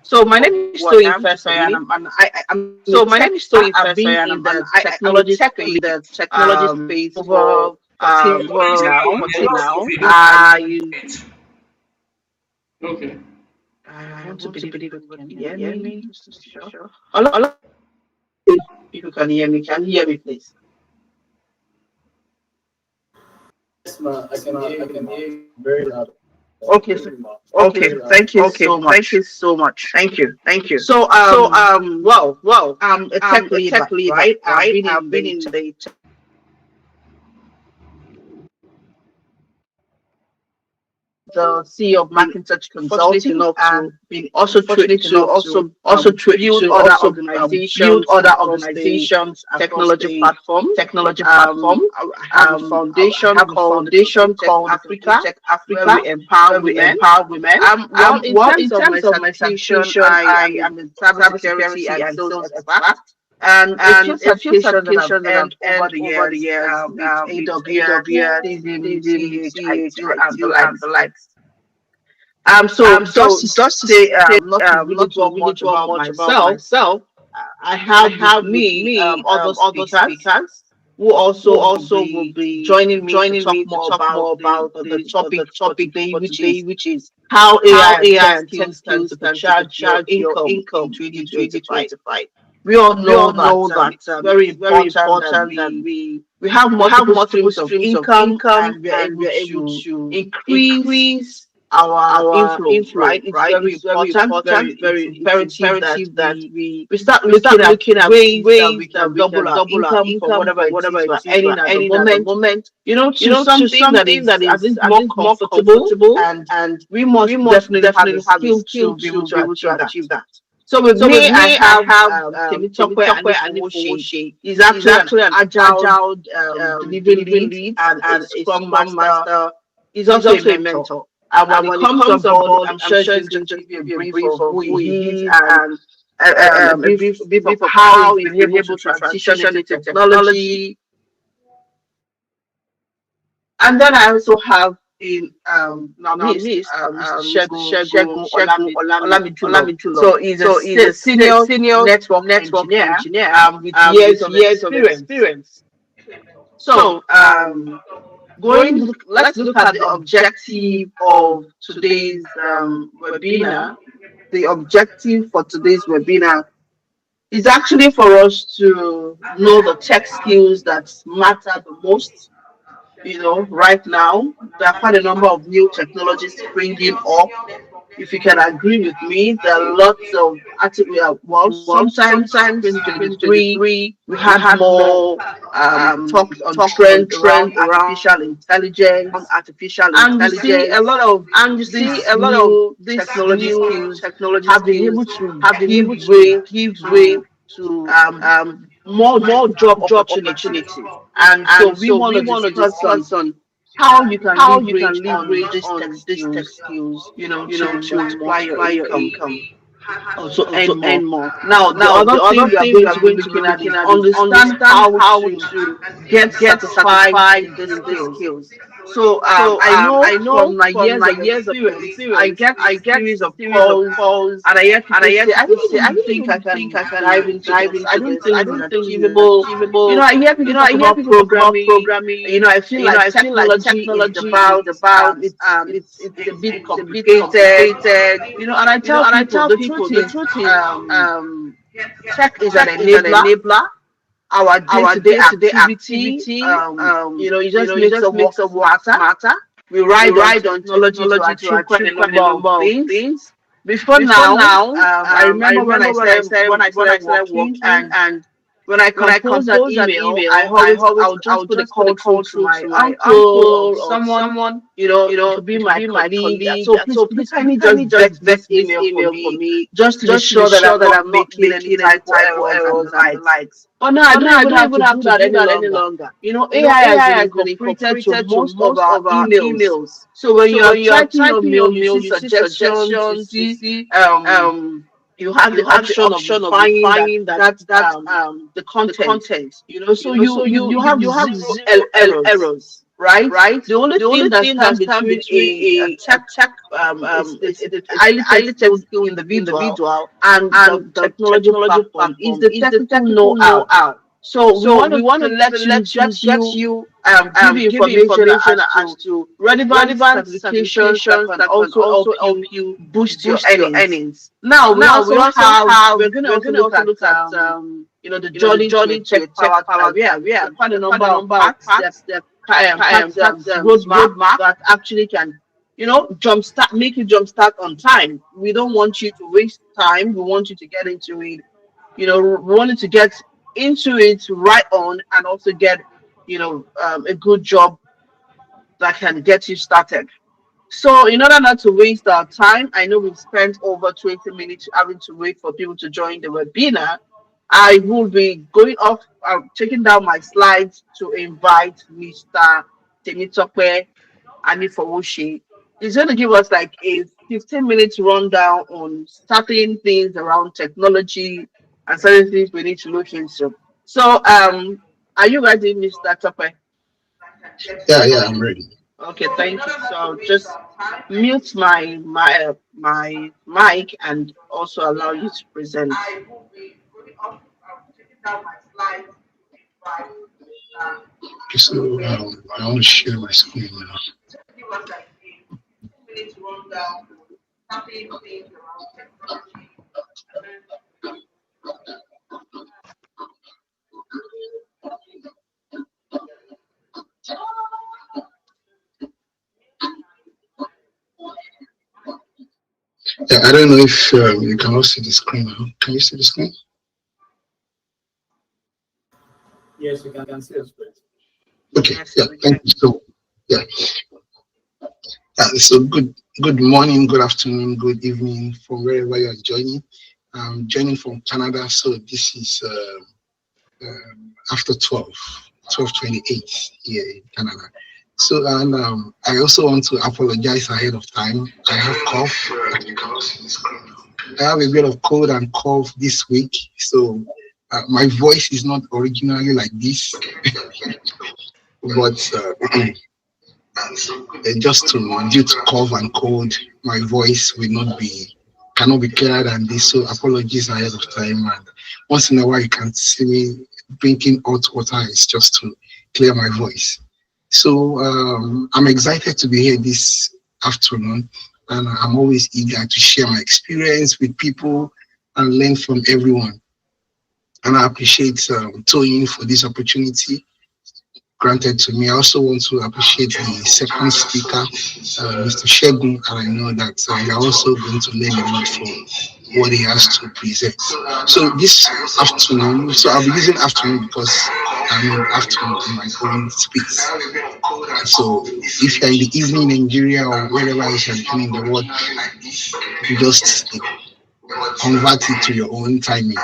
So my name is what Toyin I'm Fesoy, and saying. I'm a tech. I've been in the technology space over over 14 now. I want to believe you can hear me. Just to be sure. Allow if you can hear me. Can you hear me, please? Okay, so, okay. Thank you so much. Thank you. So I'm a tech leader, right? I've been in the the CEO of Macintosh Consulting, and been also fortunate enough to build other organizations across the technology platform. I have a foundation called the Future Tech Africa, where we empower women. In terms of my certification, I am a cybersecurity and sales expert. And a few certifications that I've earned over the years with AWS, CHIT, and the likes. So just to say, not to really dwell much about myself, I have with me other speakers who also will be joining me to talk more about the topic for today, which is how AI and tech skills can supercharge your income in 2025. We all know that it's very important that we have multiple streams of income, and we are able to increase our inflows, right? It's very important, it's imperative that we start looking at ways that we can double our income from whatever it is we're earning at the moment, to something that is at least more comfortable, and we must definitely have the skill to be able to achieve that. So with me, I have Temitope Anifowoshi. He's actually an agile delivery lead and a scrum master. He's also a mentor. And when he comes on board, I'm sure he's going to give you a brief of who he is, and a brief of how he's been able to transition into technology. And then I also have in our list Mr. Shegun Olamijulo. So he's a senior network engineer with years of experience. So let's look at the objective of today's webinar. The objective for today's webinar is actually for us to know the tech skills that matter the most. Right now, there are quite a number of new technologies springing up. If you can agree with me, there are lots of well, sometimes 2023 we had more talks on trends around artificial intelligence, and you see a lot of these new technology skills have been able to give way to more job opportunities. And so we want to discuss on how you can leverage on these tech skills, to multiply your income, also earn more. Now, the other thing we are going to be looking at is understand how to get certified in these skills. So I know from my years of experience, I get a series of calls, and I hear people say, "I don't even think I can dive into this. I don't think it's achievable." I hear people talk about programming. I feel like technology is about it's a bit complicated. And I tell people the truth is, tech is an enabler. Our day-to-day activity, it just makes the work smarter. We ride on technology to achieve quite a number of things. Before now, I remember when I started working, and when I compose an email, I'll just put a call through to my uncle or someone, to be my colleague. So please kindly just vet this email for me, just to be sure that I'm not making any typo errors and the likes. But now I don't even have to do that any longer. AI has been incorporated to most of our emails. So when you are typing your mail, you see suggestions, you have the option of defining the content. So you have zero errors, right? The only thing that stands between a tech is highly tech skilled individual and the technology platform is the technical know-how. So we want to let you get you give you information as to relevant certifications that can also help you boost your earnings. Now we're going to also look at the journey to a tech powered career. There are quite a number of paths. Paths roadmap that actually can jumpstart make you jumpstart on time. We don't want you to waste time. We want you to get into it. We want you to get into it right on and also get a good job that can get you started. So, in order not to waste our time, I know we've spent over 20 minutes having to wait for people to join the webinar. I will be going off, taking down my slides to invite Mr. Temitope Anifowoshe. He's going to give us like a 15 minutes rundown on certain things around technology and certain things we need to look into. So, are you ready, Mr. Tope? Yeah, I'm ready. Okay, thank you. So I'll just mute my mic and also allow you to present. Okay, so I want to share my screen now. Yeah, I don't know if you can all see the screen now. Can you see the screen? Yes, you can see us. Okay, Yes, yeah, we thank can. you. So, yeah, so good morning, good afternoon, good evening from wherever you are joining. I'm joining from Canada, so this is after 12:28 here in Canada. So, and I also want to apologize ahead of time. I have cough. You cannot see the screen. I have a bit of cold and cough this week, so my voice is not originally like this, but just to due to cough and cold, my voice will not be cannot be clearer than this. So apologies ahead of time. And once in a while, you can see me drinking hot water. It's just to clear my voice. So I'm excited to be here this afternoon, and I'm always eager to share my experience with people and learn from everyone. And I appreciate Toyin for this opportunity granted to me. I also want to appreciate the second speaker, Mr. Shegun, and I know that you're also going to learn a lot from what he has to present. So this afternoon, so I'll be using afternoon because I'm in afternoon in my own space. So if you're in the evening in Nigeria or wherever else you're doing in the world, you just convert it to your own timing.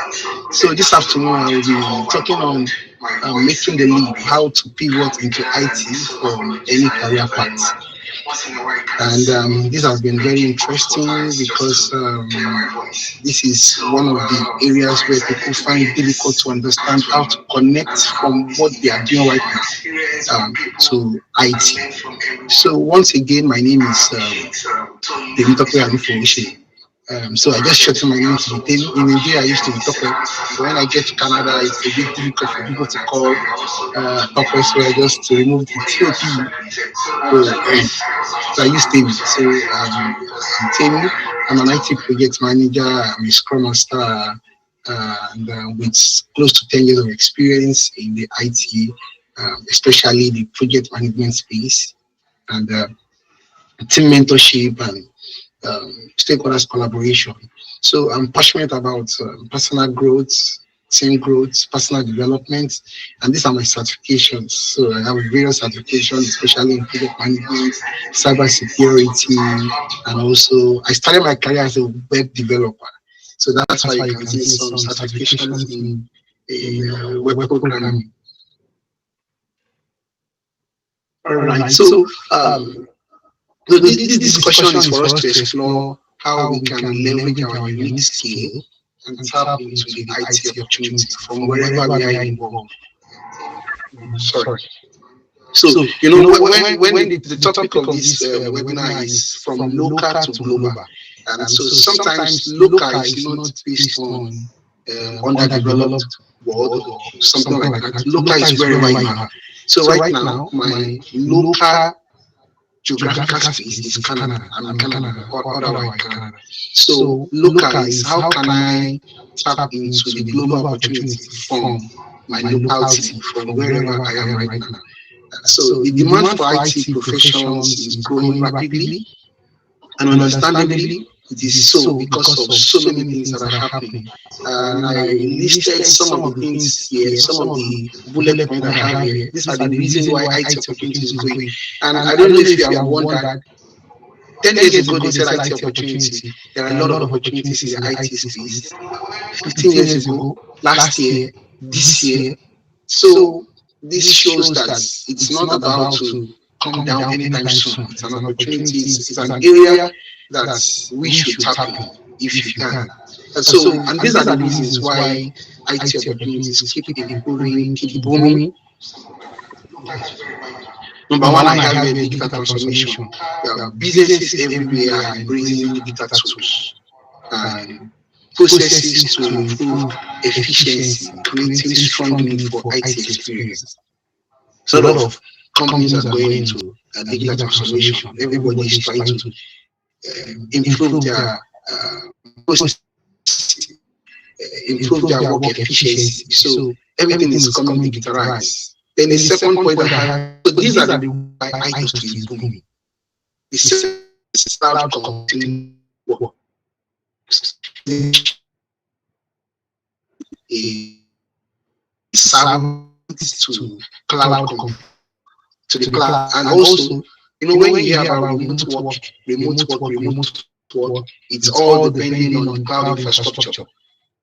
So this afternoon I will be talking on making the leap, how to pivot into IT from any career path. And this has been very interesting because this is one of the areas where people find it difficult to understand how to connect from what they are doing right now to IT. So once again, my name is Temitope Anifowoshe. So I just shortened my name to be Temi. In Nigeria, I used to be Tope. When I get to Canada, it's a bit difficult for people to call Tope, so I just removed the TOP. So I use Temi. So I'm Temi. I'm an IT project manager. I'm a Scrum Master, and with close to 10 years of experience in the IT, especially the project management space, and team mentorship and stakeholders collaboration. So I'm passionate about personal growth, team growth, personal development, and these are my certifications. So I have various certifications, especially in project management, cyber security, and also I started my career as a web developer. So that's why you can see some certifications in web programming. All right. So this discussion is for us to explore how we can leverage our unique skill and tap into the IT opportunity from wherever we are involved. Sorry. So, when the topic of this webinar is from local to global, and so sometimes local is not based on underdeveloped world or something like that. Local is wherever you are. So right now, my local geographical space is Canada. I'm in Canada, or otherwise Canada. So local is how can I tap into the global opportunity from my locality, from wherever I am right now. So the demand for IT professions is growing rapidly, and understandably, it is so because of so many things that are happening. And I listed some of the things here, some of the bullet points I have here. These are the reasons why IT opportunity is growing. And I don't know if you have wondered, 10 years ago they said IT opportunity. There are a lot of opportunities in the IT space. 15 years ago, last year, this year. So this shows that it's not about to come down anytime soon. It's an opportunity, it's an area that we should tap in if you can. And these are the reasons why IT opportunities keep improving, keep booming. Number one, I have a digital transformation. Businesses everywhere are embracing digital tools and processes to improve efficiency, creating strong need for IT experience. So a lot of companies are going into digital transformation. Everybody is trying to improve their improve their work efficiency. So everything is coming digitalized. Then the second point I have, so these are the why IT industry is booming. The second is cloud computing work. A service to cloud to the cloud, and also when you hear about remote work, it's all depending on cloud infrastructure.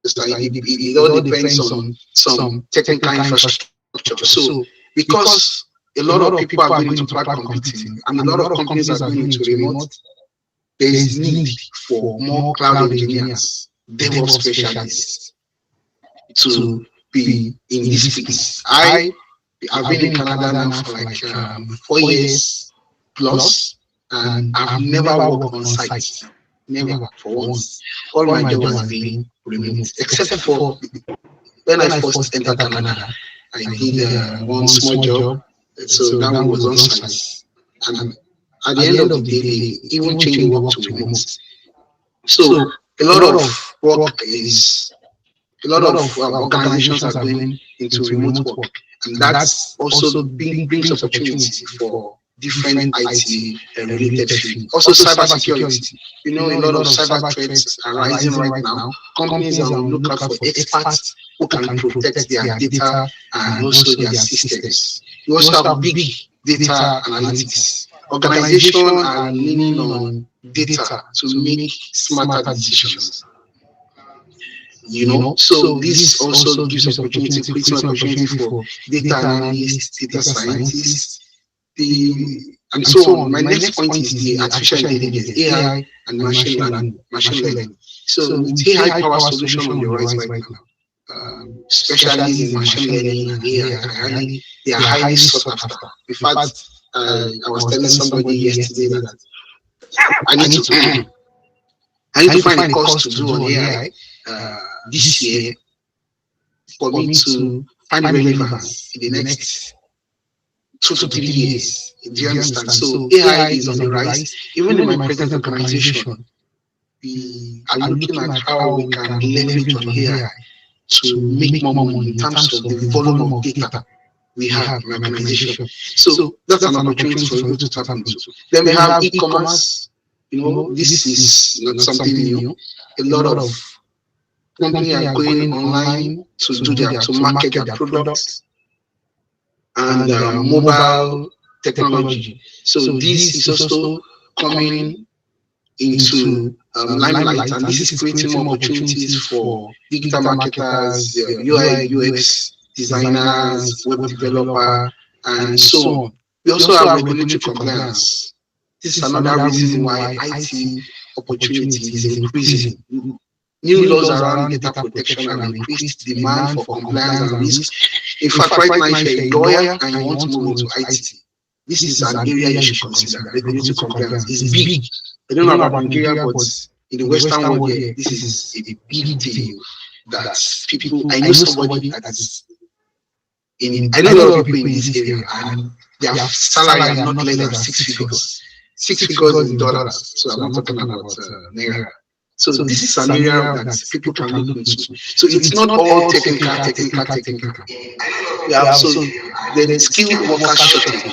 It all depends on some technical infrastructure. So because a lot of people are going into cloud computing and a lot of companies are going into remote, there is need for more cloud engineers, DevOps specialists to be in this space. I've been in Canada now for like 4 years plus, and I've never worked on site. Never for once. All my job has been remote, except for when I first entered Canada. I did one small job, so that one was on site. And at the end of the day, they even changed the work to remote. So a lot of work is a lot of organizations are going into remote work, and that's also brings opportunity for different IT related fields. Also cybersecurity. A lot of cyber threats are rising right now. Companies are on lookout for experts who can protect their data and also their systems. We also have big data analytics. Organizations are leaning on data to make smarter decisions. So this also gives opportunity, creating opportunity for data analysts, data scientists, and so on. My next point is the artificial intelligence, AI and machine learning. So with AI power solution on the rise right now, specialists in machine learning and AI, they are highly sought after. In fact, I was telling somebody yesterday that I need to find a course to do on AI this year for me to find relevance in the next 2 to 3 years. Do you understand? So AI is on the rise. Even in my present organization, we are looking at how we can leverage on AI to make more money in terms of the volume of data we have in my organization. So that's an opportunity for you to tap into. Then we have e-commerce. This is not something new. A lot of companies are going online to market their products and mobile technology. So this is also coming into limelight, and this is creating more opportunities for digital marketers, UI UX designers, web developer, and so on. We also have regulatory compliance. This is another reason why IT opportunity is increasing. New laws around data protection have increased demand for compliance and risk In fact, right now, if you're a lawyer and you want to move into IT, this is an area you should consider. Regulatory compliance is big. I don't know about Nigeria, but in the Western world here, this is a big deal that people, I know somebody that's I know a lot of people in this area, and their salary are not less than six figures. Six figures in dollars. So I'm not talking about naira. So this is an area that people can look into. So it's not all technical. Yeah, so the skilled worker shortage.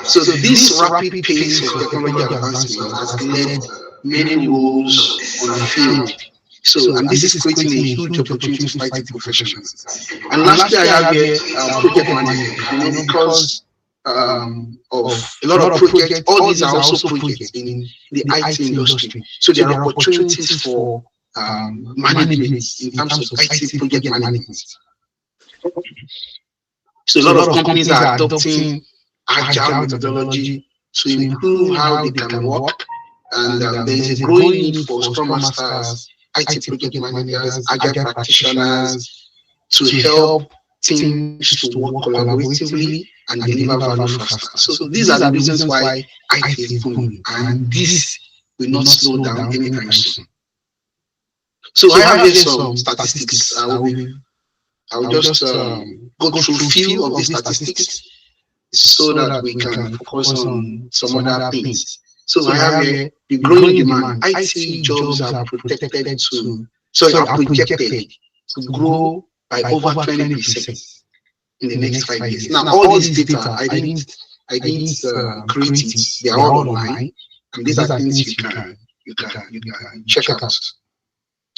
So this rapid pace of technology advancement has led many roles on the field. So, and this is creating a huge opportunity for IT professionals. And lastly, I have here project management, because of a lot of projects, all these are also projects in the IT industry. So there are opportunities for management in terms of IT project management. So a lot of companies are adopting agile methodology to improve how they can work, and there is a growing need for Scrum Masters, IT project managers, agile practitioners to help teams to work collaboratively and deliver value faster. So these are the reasons why IT is booming, and this will not slow down anytime soon. So I have here some statistics. I'll just go through a few of the statistics so that we can focus on some other things. So I have here the growing demand. IT jobs are projected to grow by over 20% in the next 5 years. Now, all these data, I didn't create it. They are all online, and these are things you can check out.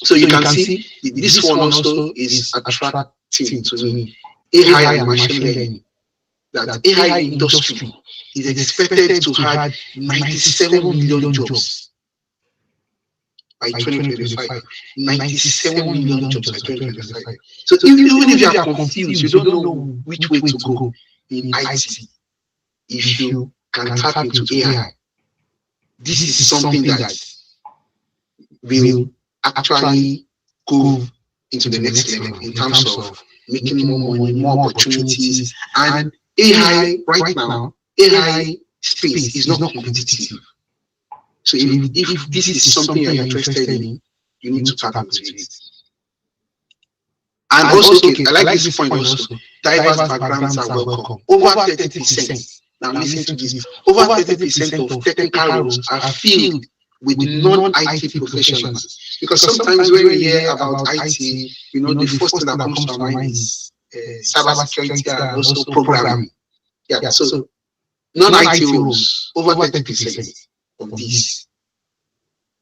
So you can see this one also is attracting to me. AI and machine learning. That AI industry is expected to have 97 million jobs by 2025. 97 million jobs by 2025. So even if you are confused, you don't know which way to go in IT, if you can tap into AI, this is something that will actually go into the next level in terms of making more money, more opportunities. And AI right now, AI space is not competitive. So if this is something you're interested in, you need to tap into it. And also, I like this point also, diverse backgrounds are welcome. Over 30%, now listen to this, over 30% of technical roles are filled with non-IT professionals. Because sometimes when we hear about IT, the first thing that comes to mind is cybersecurity and also programming. Yeah, so non-IT roles, over 30% of this.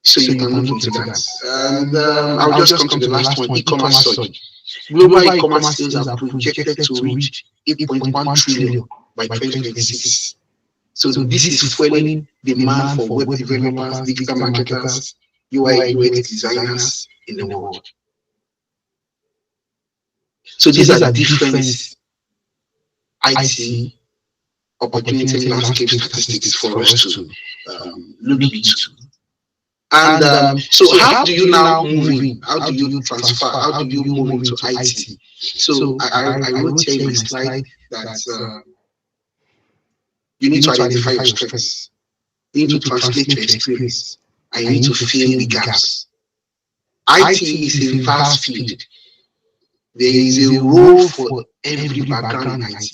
So you can look into that. And I'll just come to the last one, e-commerce surge. Global e-commerce sales are projected to reach 8.1 trillion by 2026. So this is fueling demand for web developers, digital marketers, UI UX designers in the world. So these are the different IT opportunity landscape statistics for us to look into. And so how do you now move in? How do you transfer? How do you move into IT? So I wrote here in my slide that you need to identify your strengths. You need to translate your experience, and you need to fill the gaps. IT is a vast field. There is a role for every background in IT.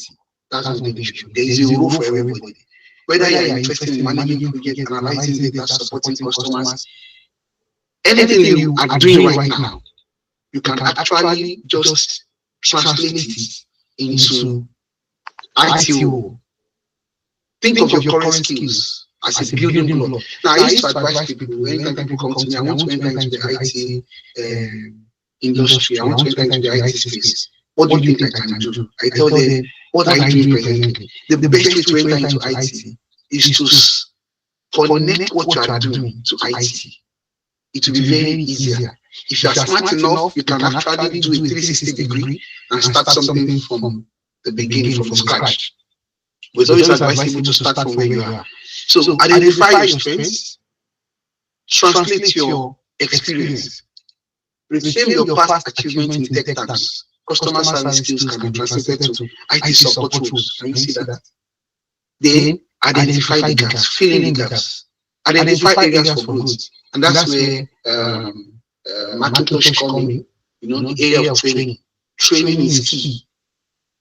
That's what they should. There is a role for everybody. Whether you are interested in managing projects, analyzing data, supporting customers, anything you are doing right now, you can actually just translate it into IT role. Think of your current skills as a building block. Now, I used to advise people, when people come to me, I want to enter into the IT industry, I want to enter into the IT space. What do you think I can do? I tell them, what are you doing presently? The best way to enter into IT is to connect what you are doing to IT. It will be very easier. If you are smart enough, you can actually do a 360 degree and start something from the beginning, from scratch. But it's always advisable to start from where you are. So identify your strengths, translate your experience, reframe your past achievements in tech terms. customer service skills can be translated to IT support roles. Can you see that? Then identify the gaps, fill in the gaps, identify areas for growth, and that's where Macintosh come in. The area of training. Training is key.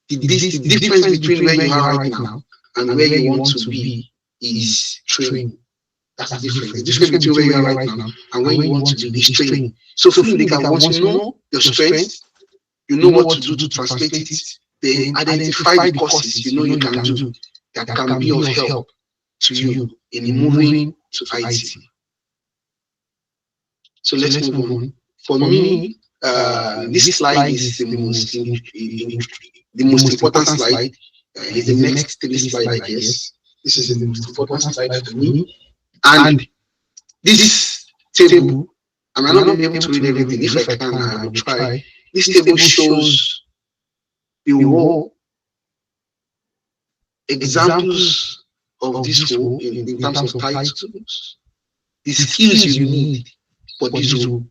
The difference between where you are right now and where you want to be is training. That's the difference. The difference between where you are right now and where you want to be is training. So fill in the gap. Once you know your strengths, you know what to do to translate it, then identify the courses you can do that can be of help to you in moving to IT. So let's move on. For me, this slide is the most important slide. Is the next three slide, I guess. This is the most important slide for me. And this table, I might not be able to read everything. If I can, I will try. This table shows the role examples of this role in terms of titles, the skills you need for this role,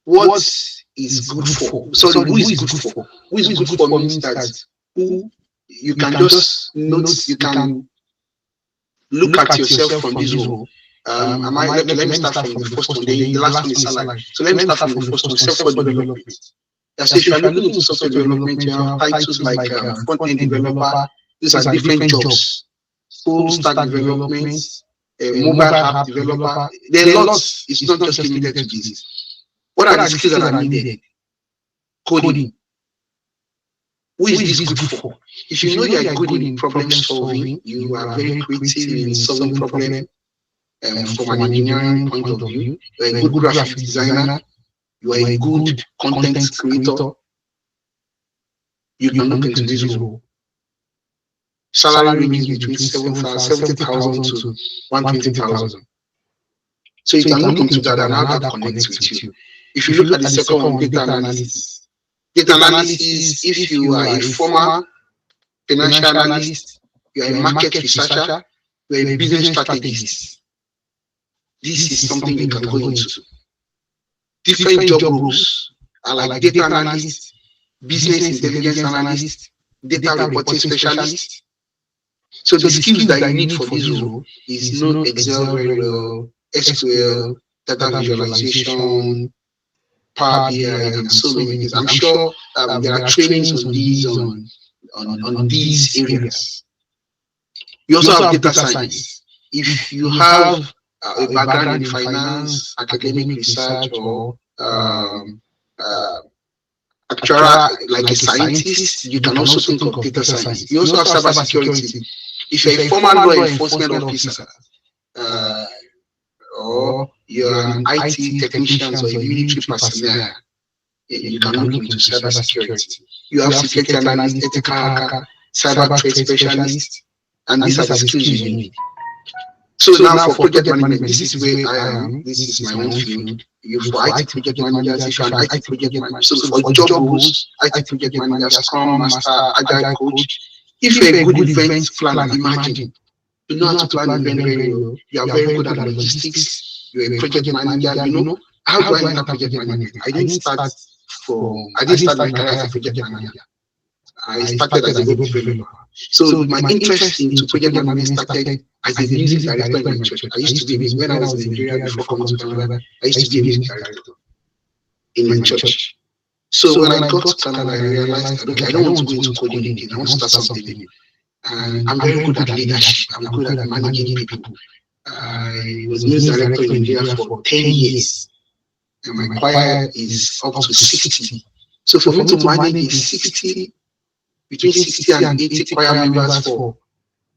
what is good for. Sorry, who is good for? Who is good for means that who you can just note, you can look at yourself from this role. Let me start from the first one. The last one is salary. So let me start from the first one, software development. So if you are looking into software development, you have titles like front-end developer. These are different jobs. Full stack development, mobile app developer. There are lots. It's not just limited to this. What are the skills that are needed? Coding. Who is this good for? If you know you are good in problem solving, you are very creative in solving problems from an engineering point of view, you are a good graphic designer, you are a good content creator, you can look into this role. Salary range between 70,000 to 120,000. So you can look into that and how that connects with you. If you look at the second one, data analysis. Data analysis, if you are a former financial analyst, you are a market researcher, you are a business strategist, this is something you can go into. Different job roles are like data analyst, business intelligence analyst, data reporting specialist. So the skills that you need for this role is know Excel very well, SQL, data visualization, Power BI, and so many things. I'm sure there are trainings on these areas. You also have data science. If you have a background in finance, academic research, or actual like a scientist, you can also think of data science. You also have cybersecurity. If you're a former law enforcement officer, or you're an IT technician or a military personnel, you can look into cybersecurity. You have security analyst, ethical hacker, cyber threat specialist, and these are the skills you need. So now for project management, this is where I am. This is my own field. You for IT project managers, if you're an IT project manager. So for job roles, IT project manager, Scrum Master, Agile Coach. If you're a good event planner, imagine. You know how to plan an event very well. You are very good at logistics. You're a project manager. How do I enter project management? I didn't start my career as a project manager. I started as a web developer. So my interest into project management started as a music director in my church. I used to be when I was in Nigeria before coming to Canada. I used to be a music director in my church. So when I got to Canada, I realized, okay, I don't want to go into coding again. I want to start something new. And I'm very good at leadership. I'm good at managing people. I was music director in Nigeria for 10 years. And my choir is up to 60. So for me to manage between 60 and 80 choir members for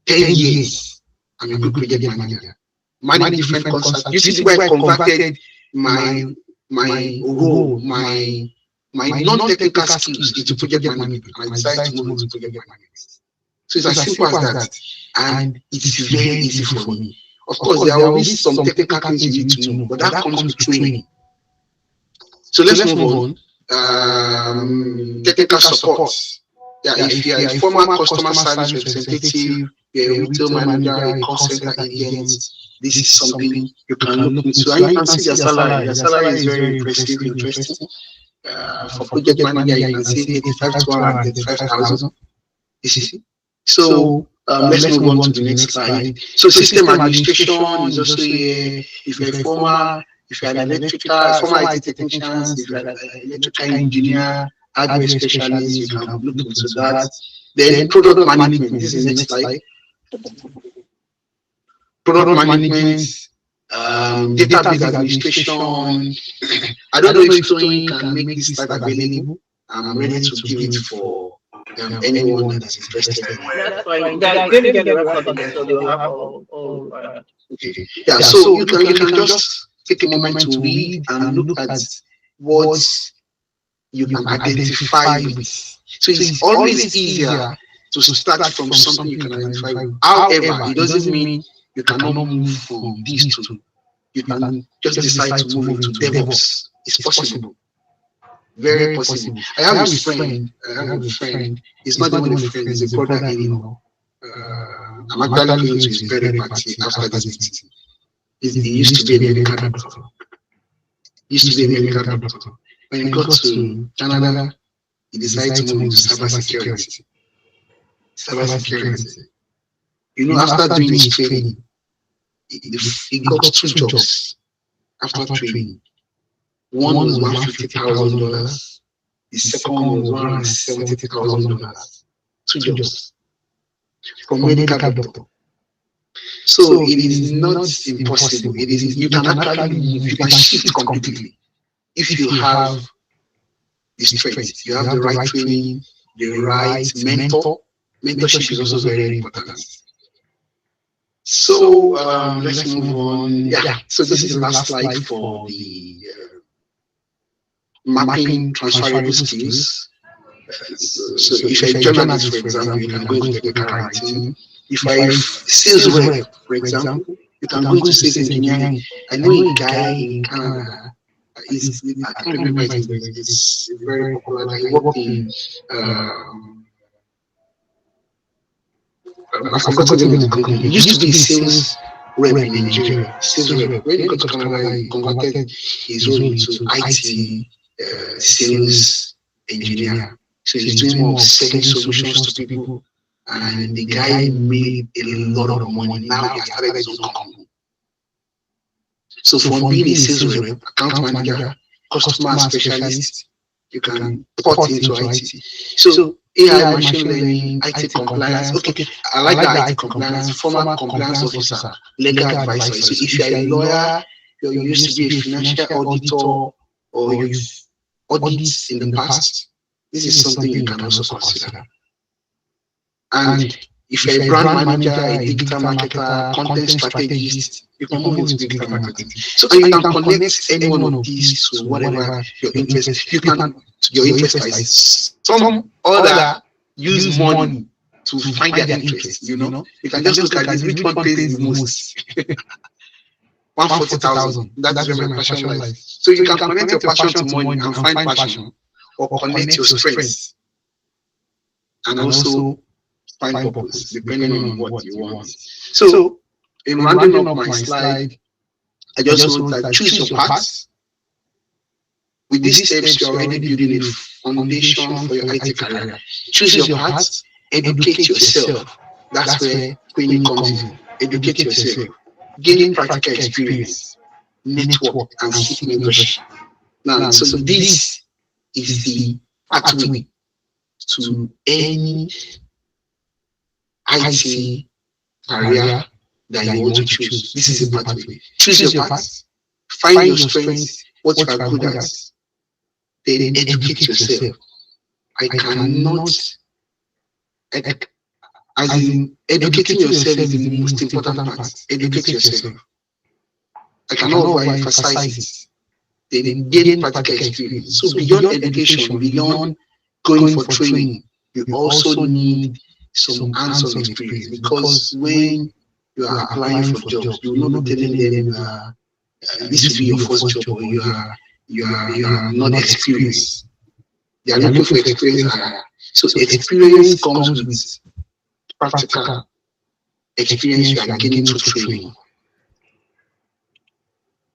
10 years, I'm a good project manager. Manage different concerts. This is where I converted my role, my non-technical skills into project management. And I decided to move into project management. So it's as simple as that. And it's very easy for me. Of course, there will be some technical things you need to know, but that comes with training. So let's move on. Technical support. Yeah, if you are a former customer service representative, you're a retail manager, a call center agent, this is something you can look into. And you can see their salary. Their salary is very impressive, interesting. For project manager, you can see 85 to 135,000. You see. So let's move on to the next slide. So system administration is also here. If you're a former, if you're an electrical, former IT technicians, if you're an electrical engineer, hardware specialist, you can look into that. Then product management. This is the next slide. Product management, database administration. I don't know if Tony can make this slide available. I'm ready to give it for anyone that is interested. That's fine. They're going to get the recording, so they'll have all Okay. Yeah. So you can just take a moment to read and look at what you can identify with. So it's always easier to start from something you can identify with. However, it doesn't mean you cannot move from these two. You can just decide to move into DevOps. It's possible. Very possible. I have a friend. He's not even a friend. He's a brother-in-law. I'm actually going to his birthday party after this meeting. He used to be a medical doctor. When he got to Canada, he decided to move into cybersecurity. You know, after doing his training, he got 2 jobs after training. One was $150,000. The second was $170,000. 2 jobs from medical doctor. So it is not impossible. It is, you can actually move, you can shift completely if you have the strength, you have the right training, the right mentor. Mentorship is also very important. So let's move on. Yeah. So this is the last slide for the mapping transferable skills. So if you're a journalist, for example, you can go into technical writing. If you're a sales rep, for example, you can go into sales engineering. I know a guy in Canada. I can't remember his name. It's very popular guy. He worked in I forgot the name of the company. He used to be a sales rep in Nigeria. Sales rep. When he got to Canada, he converted his role into IT sales engineer. So he's doing more of selling solutions to people. And the guy made a lot of money. Now he has started his own company. So from being a sales rep, account manager, customer specialist, you can port into IT. So AI, machine learning, IT compliance. Okay, I like that IT compliance, former compliance officer, legal advisor. So if you're a lawyer, you used to be a financial auditor, or you've audited in the past, this is something you can also consider. And if you're a brand manager, a digital marketer, content strategist, you can move into digital marketing. So you can connect any one of these to whatever your interest. Your interest is. Some other use money to find their interest. You know, you can just look at this. Which one pays the most? 140,000. That's where my passion lies. So you can connect your passion to money and find passion, or connect your strengths and also find purpose, depending on what you want. So, in rounding up my slide, I just wrote that choose your path. With these steps, you're already building a foundation for your IT career. Choose your path, educate yourself. That's where training comes in. Educate yourself. Gain practical experience, network, and seek mentorship. Now, so this is the pathway to any IT career that you want to choose. This is the pathway. Choose your path, find your strengths, what you are good at, then educate yourself. I cannot, as in, educating yourself is the most important part. Educate yourself. I cannot overemphasize it. Then gain practical experience. So beyond education, beyond going for training, you also need some hands-on experience, because when you are applying for jobs, you will not be telling them this will be your first job, or you are not experienced. They are looking for experience. So experience comes with practical experience you are gaining through training.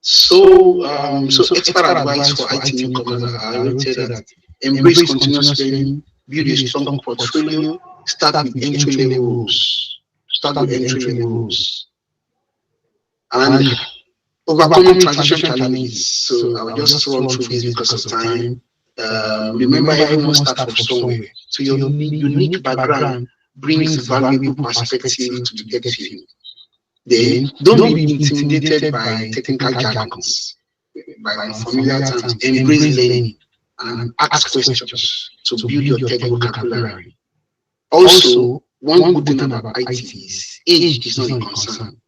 So expert advice for IT newcomers are rated at embrace continuous learning, build a strong portfolio, start with entry level roles. Start with entry level roles. And overcoming transition challenges. So I'll just run through this because of time. Remember, everyone starts from somewhere. So your unique background brings valuable perspective to the tech field. Then don't be intimidated by technical jargons, by unfamiliar terms. Embrace learning and ask questions to build your tech vocabulary. Also, one good thing about IT is age is not a concern.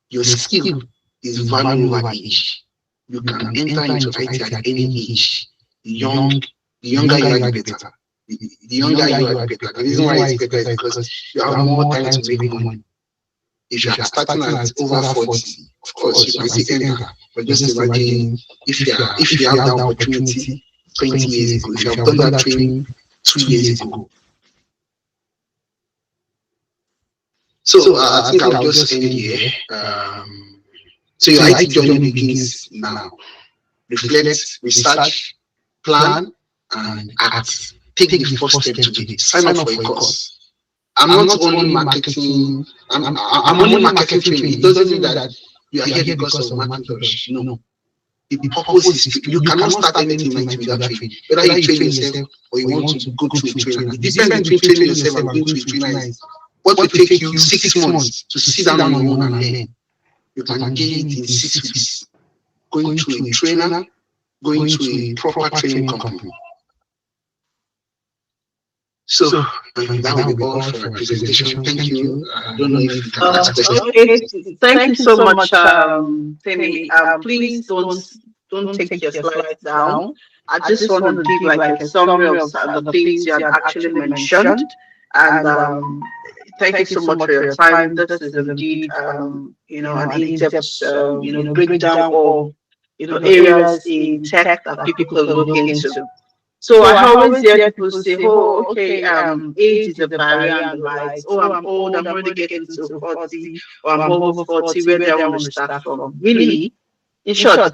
Your skill is value over age. You can enter into IT at any age. Young, the younger you are, the better. The younger you are, the better. The reason why it's better is because you have more time to make money. If you are starting at over 40, of course you can still enter. But just imagine if you have that opportunity 20 years ago, if you have done that training 2 years ago. So I think I'll just end here. So your IT journey begins now. Reflect, research, plan, and act. Take the first step today. Sign up for a course. I'm not only marketing. I'm only marketing training. It doesn't mean that you are here because of Macintosh. No. The purpose is you cannot start anything without training. Whether you train yourself or you want to go to a trainer. The difference between training yourself and going to a trainer is what will take you 6 months to sit down on your own and learn. You can gain it in 6 weeks. Going to a trainer, going to a proper training company. So that will be all for my presentation. Thank you. I don't know if you can ask questions. Okay, thank you so much, Timmy. Please don't take your slides down. I just want to give like a summary of the things you had actually mentioned, and thank you so much for your time. This is indeed an in-depth breakdown of areas in tech that people could look into. So I always hear people say, "Oh, okay, age is a barrier," and the likes. "Oh, I'm old. I'm already getting to 40, or I'm over 40. Where do I want to start from?" Really, in short,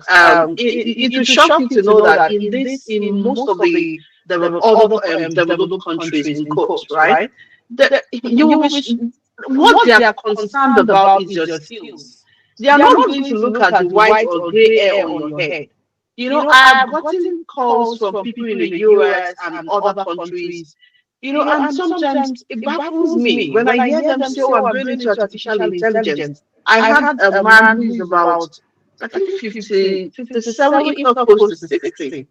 it will shock you to know that in most of the other developed countries, in quotes, right, you will what they are concerned about is your skills. They are not going to look at the white or gray hair on your head. I've gotten calls from people in the US and other countries, and sometimes it baffles me when I hear them say, "Oh, I'm going into artificial intelligence." I had a man who is about, I think, 50, 57, if not close to 60.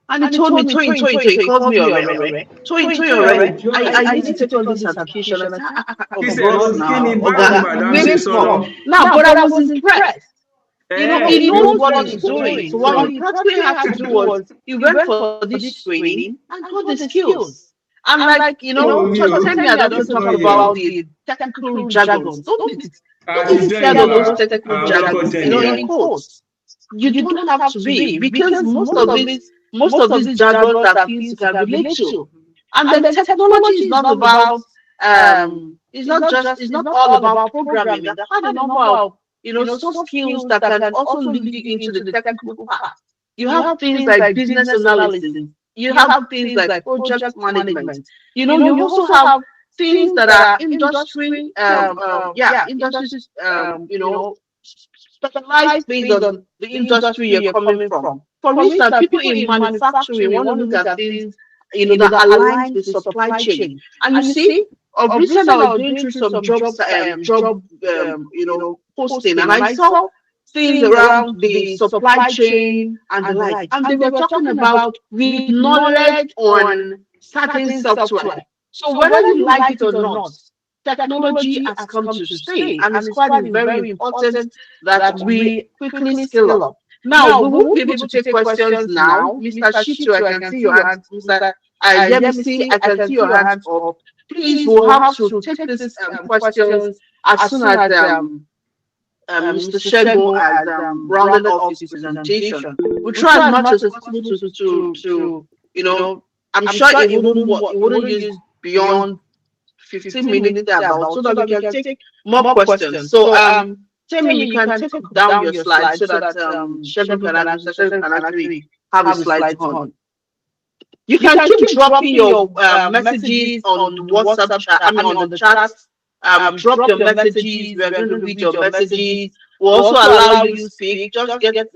And he told me, Toyin, he calls me Ore. Toyin, I need to take on this application. I said, He "Oh, said, bros now, skinny Oga, madam, wait say small." sorrow. Now, but I was impressed. He He knows knows what what he's he's doing. doing. So what he practically had to do was he went for this training and got the skills. And like, Oh, me, just oh, tell me I don't it's talk not here. about the technical jargons. Don't At be the scared of those seminar, technical I've not jargons, gotten here. in quotes. You don't have to be, because most of these jargons are things you can relate to. And then technology is not about it's not all about programming. There are quite a number of soft skills that can also lead you into the technical part. You have things like business analysis. You have things like project management. You also have things that are industries, specialized based on the industry you're coming from. For instance, people in manufacturing want to look at things, that aligns with supply chain. And you see, of recent I was going through some posting, and I saw things around the supply chain and the like. And they were talking about with knowledge on certain software. So whether you like it or not, technology has come to stay, and it's quite very important that we quickly scale up. Now, we won't be able to take questions now. Mr. Shitu, I can see your hands. Mr. Yemisi, I can see your hands up. Please, we'll have to take these questions as soon as Mr. Shego has rounded off his presentation. We'll try as much as possible I'm sure it wouldn't use beyond 15 minutes about, so that we can take more questions. So Jamie, you can take down your slides so that Shegun can actually have his slides on. You can keep dropping your messages on the WhatsApp chat. I mean, on the chat. Drop your messages. We are going to read your messages. We'll also allow you to speak. Just get,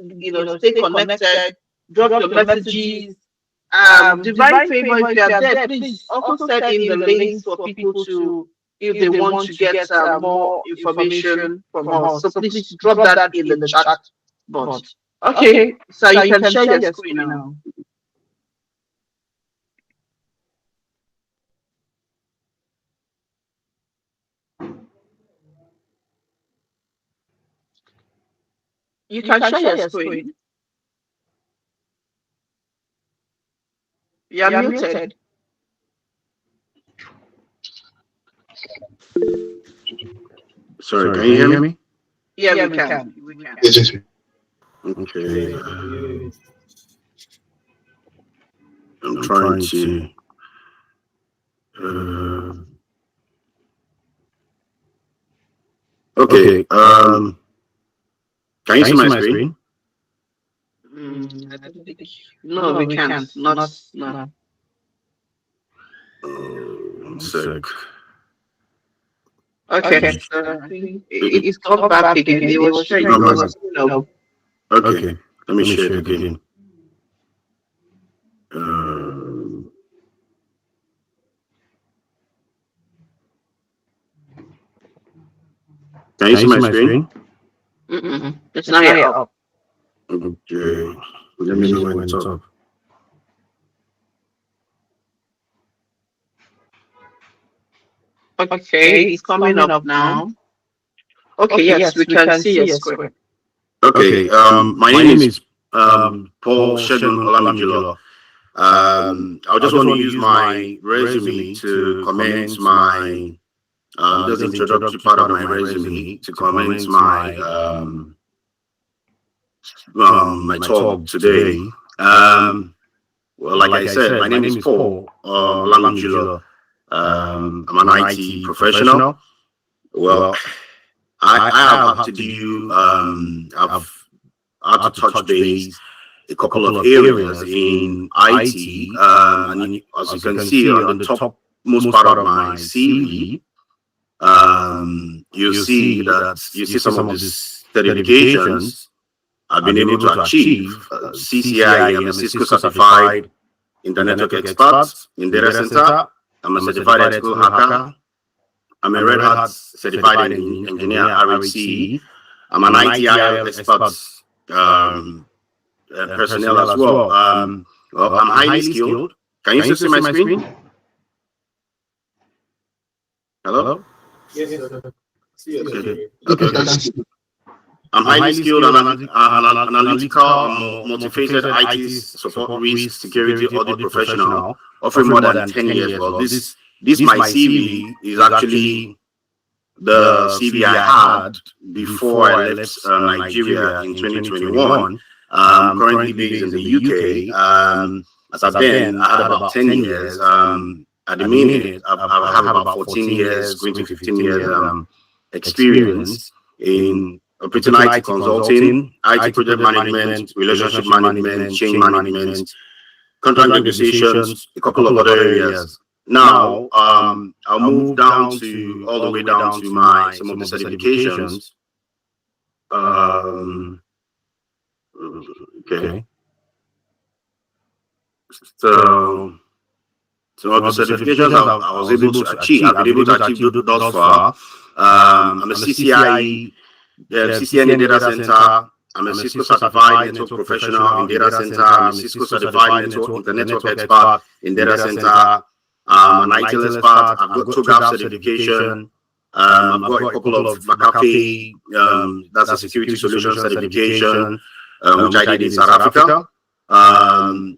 stay connected. Drop your messages. Divine Favor, if you are there, please also send in the links for people to, if they want to get more information from us. So please drop that in the chat box. Okay, so you can share your screen now. You can share your screen. You're muted. Sorry, can you hear me? Yeah, we can. Yes, yes. Okay. I'm trying to. Okay. Can you see my screen? I don't think. No, we can't. Not. No. One sec. Okay. So I think it's come back again. It was showing. It was, Okay. Let me share it again. Um, Can you see my screen? It's not yet up. Okay. Let me know when it's up. Okay, it's coming up now. Okay, yes, we can see your screen. Okay. My name is Paul Shegun Olamijolo. I just want to use my resume to comment my just the introductory part of my resume to comment my talk today. Well, like I said, my name is Paul Olamijolo. I'm an IT professional. Well, I have had to do I've had to touch base a couple of areas in IT, and as you can see on the top most part of my CV, you see some of these certifications I've been able to achieve. CCI, I'm a Cisco certified Internet Network expert in data center. I'm a certified ethical hacker. I'm a Red Hat certified engineer, RHC. I'm an ITIL expert personnel as well. I'm highly skilled. Can you still see my screen? Hello? Yes, sir. Okay. I'm highly skilled and analytical and motivated IT support, risk, security, audit professional, offering more than 10 years. Well, this my CV is actually the CV I had before I left Nigeria in 2021. Currently based in the UK. As at then, I had about 10 years. At the minute, I have about 14 years, going to 15 years experience in operating IT consulting, IT project management, relationship management, change management, contract negotiations, a couple of other areas. Now, I'll move down to all the way down to some of the certifications. Okay. So some of the certifications I was able to achieve, I've been able to achieve thus far. I'm a CCIE, CCNA data center. I'm a Cisco certified network professional in data center. I'm a Cisco certified internet network expert in data center. I'm an IT expert. I've got TOGAF certification. I've got a couple of McAfee, that's a security solution certification, which I did in South Africa. I've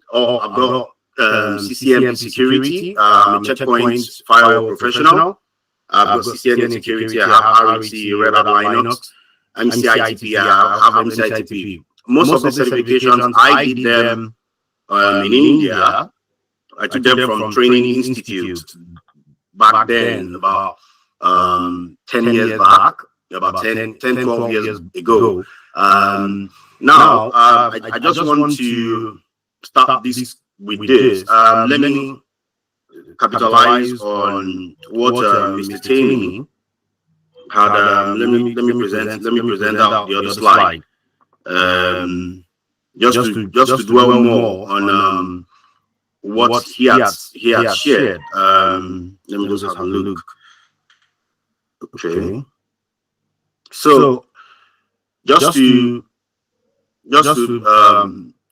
got CCM security. I'm a checkpoint firewall professional. I've got CCNA security. I have RHC, Red Hat Linux, MCITP. I have MCITP. Most of the certifications I did them in India. I took them from Training Institute back then, about 10 years back. about 12 years ago. Now, I just want to start this with this. Let me capitalize on what Mr. Tammy had. Let me present out the other slide. Just to dwell more on what he had shared. Let me just have a look. Okay. So just to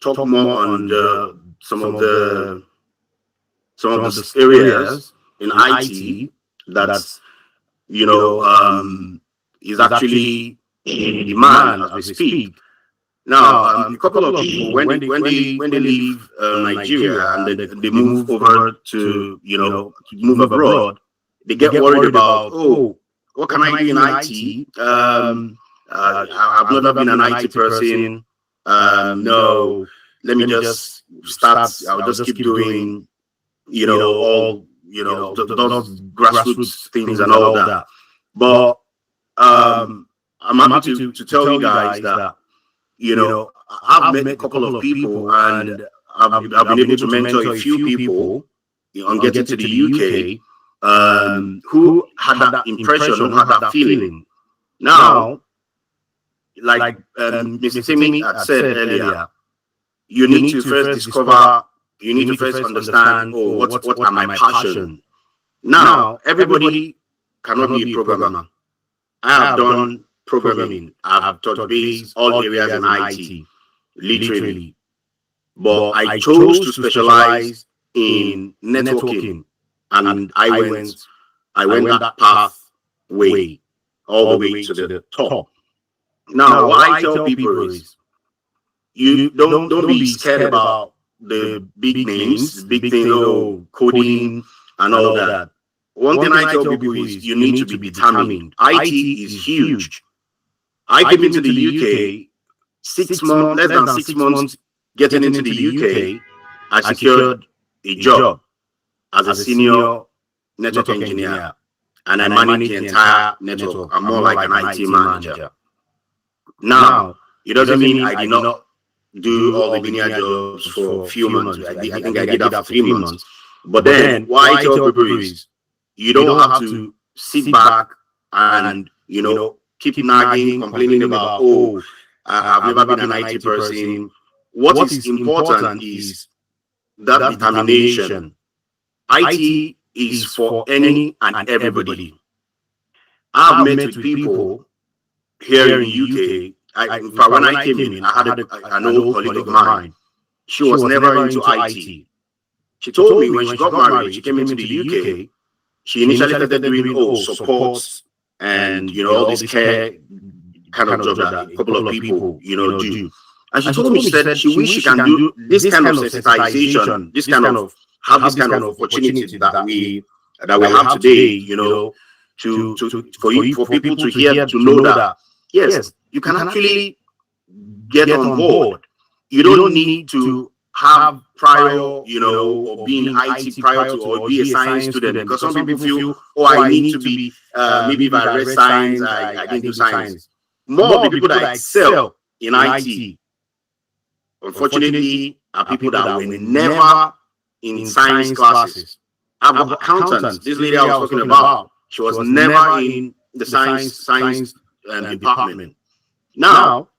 talk more on some of the areas in IT that's is actually in demand as we speak. Now, a couple of people when they leave Nigeria and they move over to move abroad, they get worried about, oh, what can I do in IT? I've never been an IT person. No, let me just start. I'll just keep doing all those grassroots things and all that. But I'm happy to tell you guys that I've met a couple of people, and I've been able to mentor a few people on getting to the UK who had that impression, who had that feeling. Now, like Mr. Timmy had said earlier, you need to first discover, you need to first understand, oh, what are my passion? Now, everybody cannot be a programmer. I have done programming. I've taught base all areas in IT, literally. But I chose to specialize in networking, and I went that pathway all the way to the top. Now, what I tell people is, you don't be scared about the big names, the big things, oh, coding and all that. One thing I tell people is you need to be determined. IT is huge. I came into the UK 6 months, less than 6 months getting into the UK. I secured a job as a senior network engineer, and I manage the entire network. I'm more like an IT manager. Now, it doesn't mean I did not do all the linear jobs for a few months. I think I did that for 3 months. But then, what I tell people is, you don't have to sit back and, keep nagging, complaining about, oh, I've never been an IT person. What is important is that determination. IT is for any and everybody. I've met with people here in the UK. In fact, when I came in, I had an old colleague of mine. She was never into IT. She told me when she got married, she came into the UK. She initially started doing supports and all this care kind of job that a couple of people do. And she told me, she said she wished she can do this kind of sensitization, this kind of opportunity that we have today, for people to hear, to know that yes, you can actually get on board. You don't need to have prior, or being IT prior to, or be a science student, because some people feel, oh, I need to be, maybe if I read science, I didn't do science. More of the people that excel in IT, unfortunately, are people that were never in science classes. I've got accountants. This lady I was talking about, she was never in the science department. Now,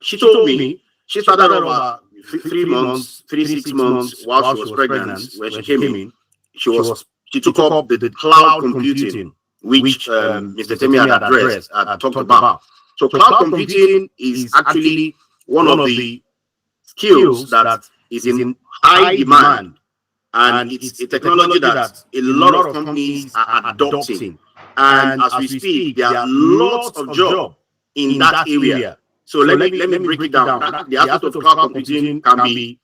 she told me she started over 3 months, 6 months while she was pregnant. When she came in, she took up the cloud computing, which Mr. Temi had addressed, had talked about. So cloud computing is actually one of the skills that is in high demand, and it's a technology that a lot of companies are adopting. And as we speak, there are lots of jobs in that area. So let me break it down. The aspect of cloud computing can be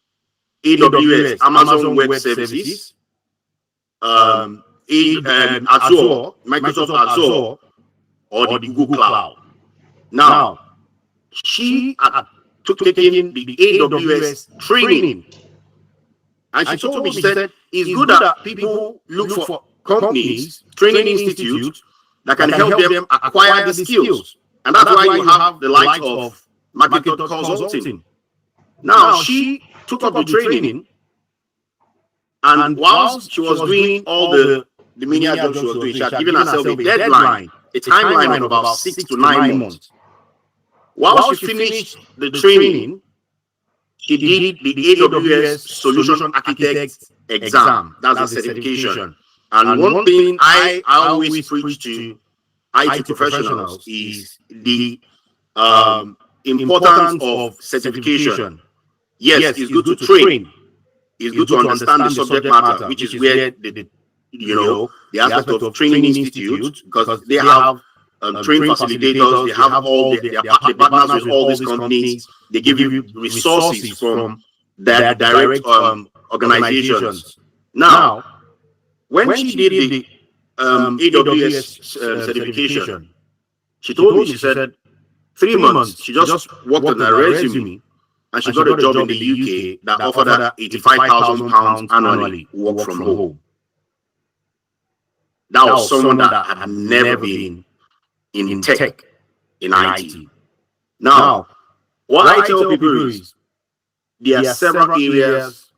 AWS, Amazon Web Services, Azure, Microsoft Azure, or the Google Cloud. Now, she had taken the AWS training, and she told me, she said, it's good that people look for companies, training institutes that can help them acquire the skills. And that's why you have the likes of Market Consulting. Now, she took up the training, and whilst she was doing all the menial jobs she was doing, she had given herself a deadline, a timeline of about 6 to 9 months. While she finished the training, she did the AWS Solution Architect exam. That's the certification. And one thing I always preach to IT professionals is the importance of certification. Yes, it's good to train. It's good to understand the subject matter, which is where the aspect of training institutes, because they have training facilitators, they have all their partners with all these companies. They give you resources from their direct organizations. Now, when she did the AWS certification, she told me, she said, 3 months, she just worked on her resume, and she got a job in the UK that offered her £85,000 annually, work from home. That was someone that had never been in tech, in IT. Now, what I tell people is, there are several areas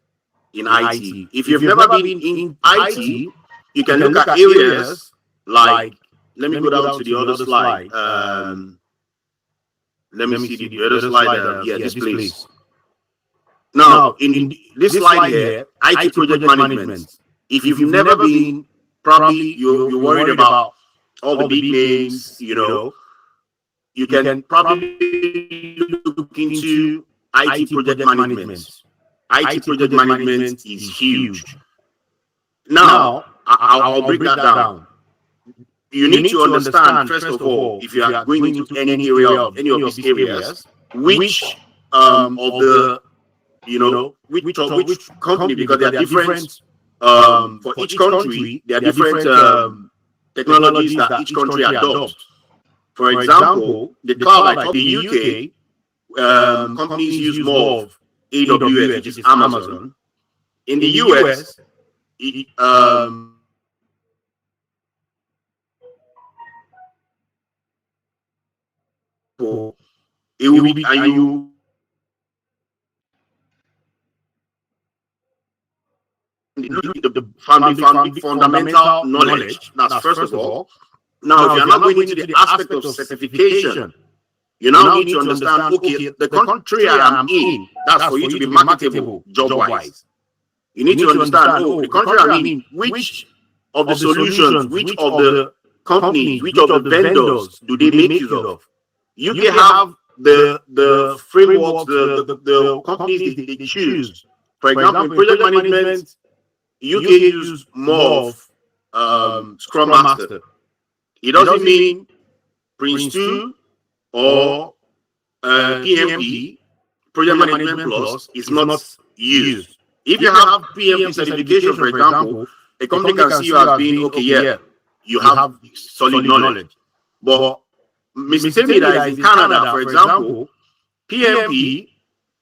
in IT. If you've never been in IT, you can look at areas like, let me go down to the other slide. Let me see the other slide. Yeah, this place. Now, in this slide here, IT project management. If you've never been, probably you're worried about all the big names, you can probably look into IT project management. IT project management is huge. Now, I'll break that down. You need to understand, first of all, if you are going into any area of any of these areas, which of the which company, because there are different for each country, there are different technologies that each country adopts. For example, the cloud, like the UK, companies use more of AWS, which is Amazon. In the US, it will be, and you the fundamental knowledge. That's first of all. Now, if you're not going into the aspect of certification, you now need to understand, okay, the country I am in, that's for you to be marketable job-wise. You need to understand, the country I'm in, which of the solutions, which of the companies, which of the vendors do they make use of? You can have the frameworks, the companies they choose. For example, in project management, you can use more of Scrum Master. It doesn't mean Prince 2 or PMP, Project Management Plus, is not used. If you have PMP certification, for example, a company can see you as being, okay, yeah, you have solid knowledge. But Mr. That is in Canada, for example, PMP,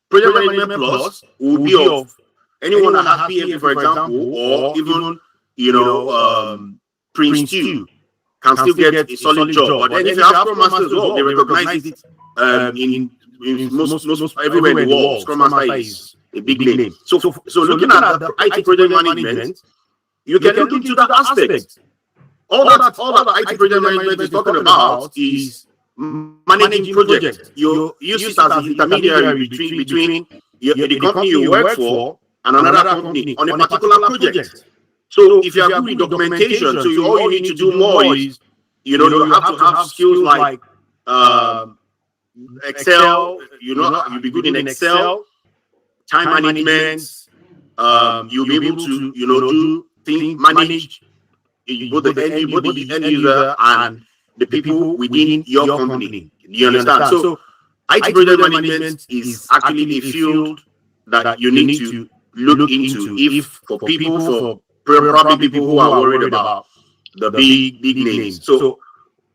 Project Management Plus, will be of anyone that has PMP, for example, or even, Prince 2 can still get a solid job. But then if you have Scrum Master as well, they recognize it in most everywhere in the world. Scrum Master is a big name. So looking at the IT project management, you can look into that aspect. All that IT project management is talking about is managing projects. You use it as an intermediary between the company you work for and another company on a particular project. So if you are good with documentation, so all you need to do more is, you have to have skills like Excel. You'll be good in Excel, time management. You'll be able to, do things, manage both the end user and the people within your company. Do you understand? So IT project management is actually a field that you need to look into for probably people who are worried about the big names. So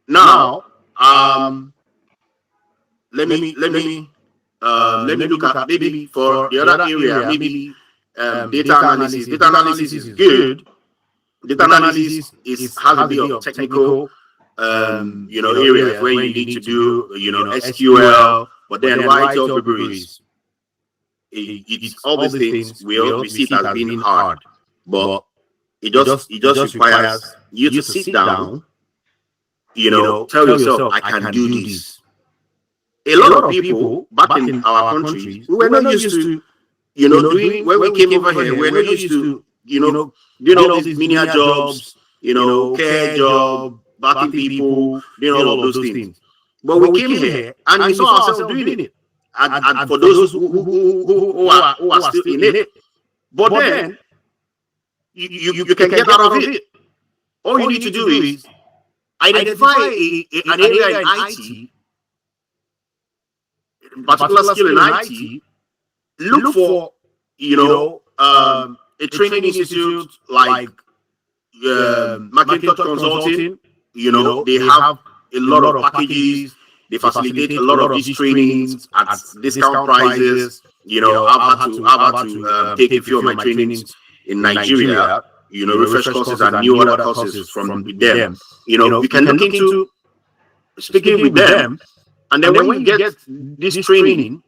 now, let me look at maybe for the other area, maybe data analysis. Data analysis is good. Data analysis has a bit of technical areas where you need to do, SQL, but then why tell people it's all these things we see it as being hard, but it just requires you to sit down, tell yourself, I can do this. A lot of people back in our country, we were not used to, doing, when we came over here, we were not used to, doing all these menial jobs, care job, backing people, doing all of those things. But we came here and we saw ourselves doing it. And for those who are still in it. But then you can get out of it. All you need to do is identify an area in IT, particular skill in IT, look for a training institute like Marketing Consulting. They have a lot of packages. They facilitate a lot of these trainings at discount prices. I've had to take a few of my trainings in Nigeria. Refresh courses and new other courses from them. We can look into speaking with them, and then when you get this training,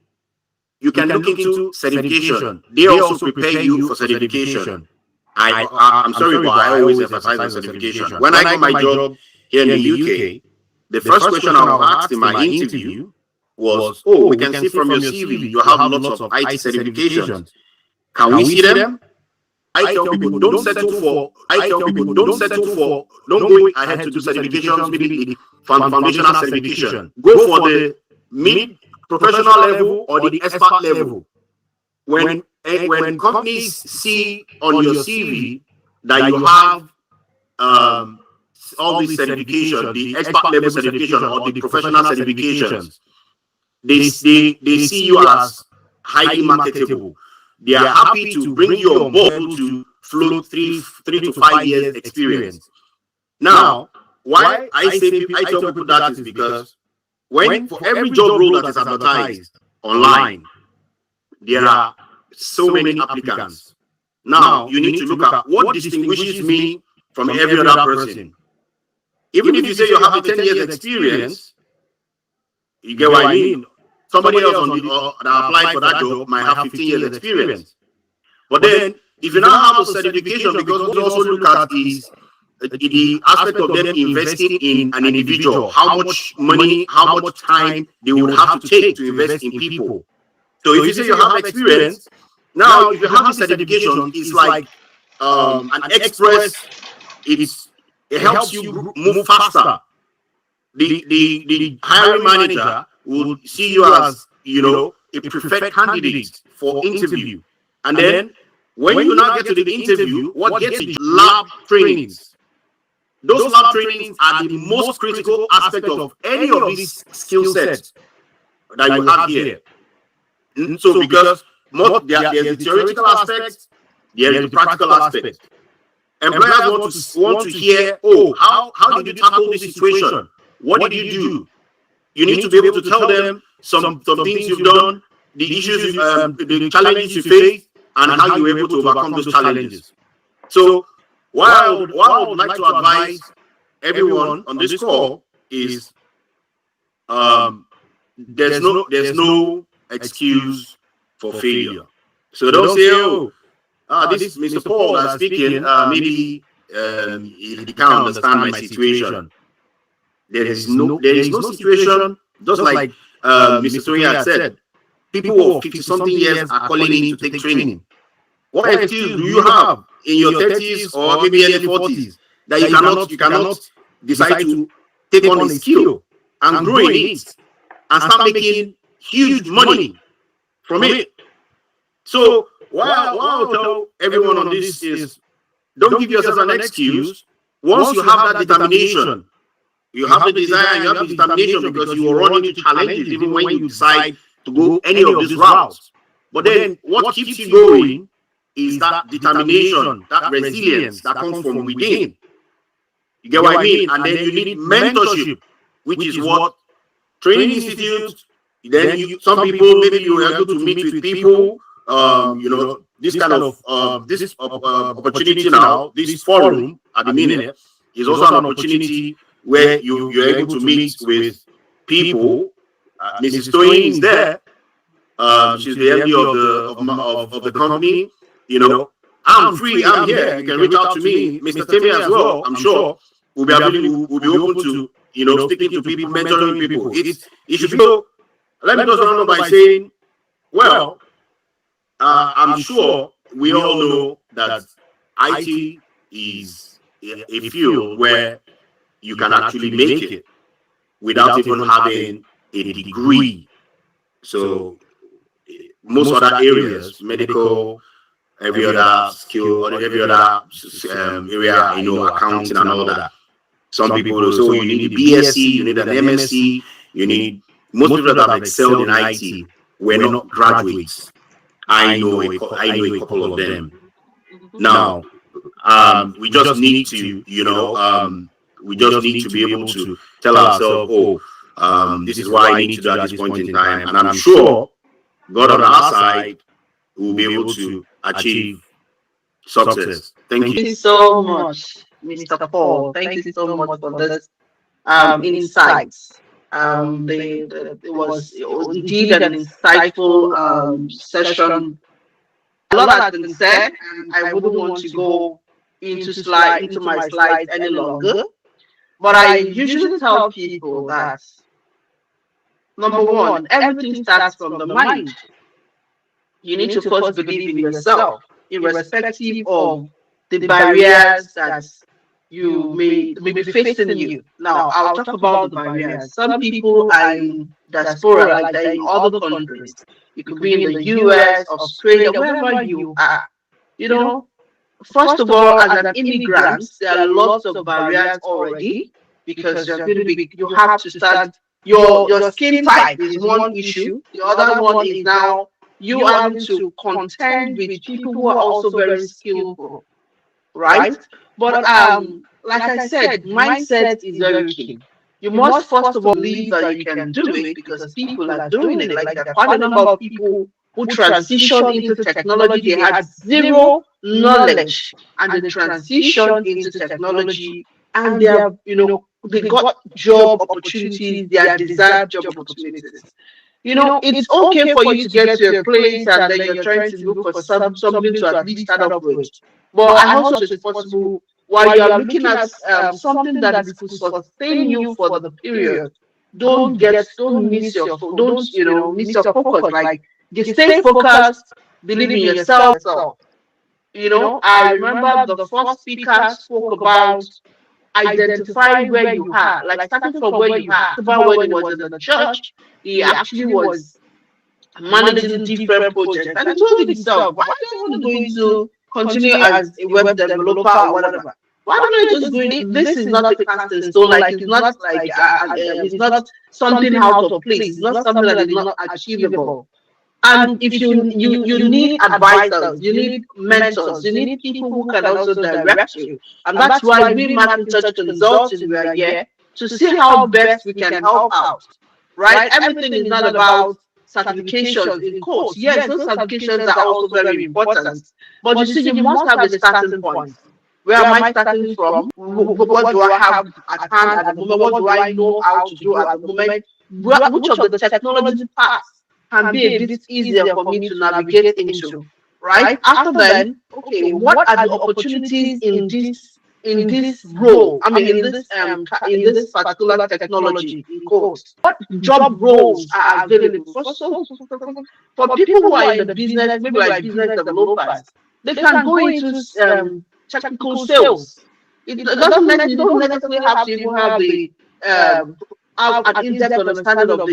you can look into certification. They also prepare you for certification. I'm sorry, but I always emphasize on certification. When I got my job here in the UK, the first question I was asked in my interview was, "Oh, we can see from your CV you have lots of IT certifications. Can we see them?" I tell people, don't go ahead to do certifications, maybe the foundational certification. Go for the mid-professional level or the expert level. When companies see on your CV that you have all these certifications, the expert level certification or the professional certifications, they see you as highly marketable. They are happy to bring you on board to float 3 to 5 years experience. Now, why I tell people that is because for every job role that is advertised online, there are so many applicants. Now, you need to look at what distinguishes me from every other person. Even if you say you have a 10 years experience, you get what I mean? Somebody else that applied for that job might have 15 years experience. But then, if you now have a certification, because what you also look at is the aspect of them investing in an individual, how much money, how much time they would have to take to invest in people. So if you say you have experience, now if you have a certification, it's like an express. It helps you move faster. The hiring manager will see you as a preferred candidate for interview, and then when you now get to the interview, what gets you lab trainings. Those lab trainings are the most critical aspect of any of these skill sets that you have here. So because there's the theoretical aspect, there's the practical aspect. Employers want to hear, oh, how did you tackle this situation? What did you do? You need to be able to tell them some things you've done, the issues, the challenges you face, and how you were able to overcome those challenges. So, what I would like to advise everyone on this call is, there's no excuse for failure. So don't say, this Mr. Paul that's speaking, maybe he can't understand my situation. There is no situation, just like Mr. Tony had said, people of 50-something years are calling in to take training. What excuse do you have in your 30s or maybe early 40s that you cannot decide to take on a skill and grow in it and start making huge money from it? So what I'll tell everyone on this is, don't give yourself an excuse. Once you have that determination, you have the desire, you have the determination, because you will run into challenges even when you decide to go any of these routes. But then what keeps you going is that determination, that resilience that comes from within. You get what I mean? And then you need mentorship, which is what training institutes. Then some people, maybe you are able to meet with people. This kind of this opportunity now, this forum at the minute is also an opportunity where you're able to meet with people. Mrs. Toyin is there. She's the MD of the company. You know, I'm free. I'm here. You can reach out to me, Mr. Timmy as well. I'm sure we'll be open to speaking to people, mentoring people. It should be so. Let me just round up by saying, well, I'm sure we all know that IT is a field where you can actually make it without even having a degree. So most other areas, medical, every other skill, or every other area, accounting and all that. Some people will say, oh, you need a BSc, you need an MSc, you need. Most people that have excelled in IT were not graduates. I know a couple of them. Now, we just need to, we just need to be able to tell ourselves, this is what I need to do at this point in time, and I'm sure God on our side will be able to achieve success. Thank Thank you. you so much, Mr. Paul. Thank you so much for this insights. It was indeed an insightful session. A lot has been said, and I wouldn't want to go into my slides any longer. But I usually tell people that number one, everything starts from the mind. You need to first believe in yourself, irrespective of the barriers that you may be facing you. Now, I'll talk about the barriers. Some people are in diaspora, like they're in other countries. You could be in the US, Australia, wherever you are. You know, first of all, as an immigrant, there are lots of barriers already because you're going to be, you have to start, your skin type is one issue. The other one is now you having to contend with people who are also very skillful, right? But like I said, mindset is very key. You must first of all believe that you can do it because people are doing it. Like there are quite a number of people who transitioned into technology. They had zero knowledge and they transitioned into technology and they have, they got job opportunities, they are desired job opportunities. It's okay for you to get to a place and then you're trying to look for something to at least start off with. But I hope it's possible while you are looking at something that could sustain you for the period. Don't miss your miss your focus. Like just stay focused, believe in yourself. I remember the first speaker spoke about identify where you are, like starting from where you are. About when he was in the church, he actually was managing different projects, and he told himself, "Why do I want to go into continue as a web developer or whatever? Why don't I just go in? This is not a casting stone. Like it's not like it's not something out of place. It's not something that is not achievable." And if you need advisors, you need mentors, you need people who can also direct you. And that's why we Marketing Touch Consulting, we are here to see how best we can help out. Right? Everything is not about certifications in course. Yes, those certifications are also very important. But you see, you must have a starting point. Where am I starting from? What do I have at hand at the moment? What do I know how to do at the moment? Which of the technology parts can be a bit easier for me to navigate into, right? After then, okay, what are the opportunities in this role? I mean, in this particular technology in course. What job roles are available for people who are in the business, maybe like business developers? They can go into technical sales. It doesn't you don't necessarily have to even have the have an in-depth understanding of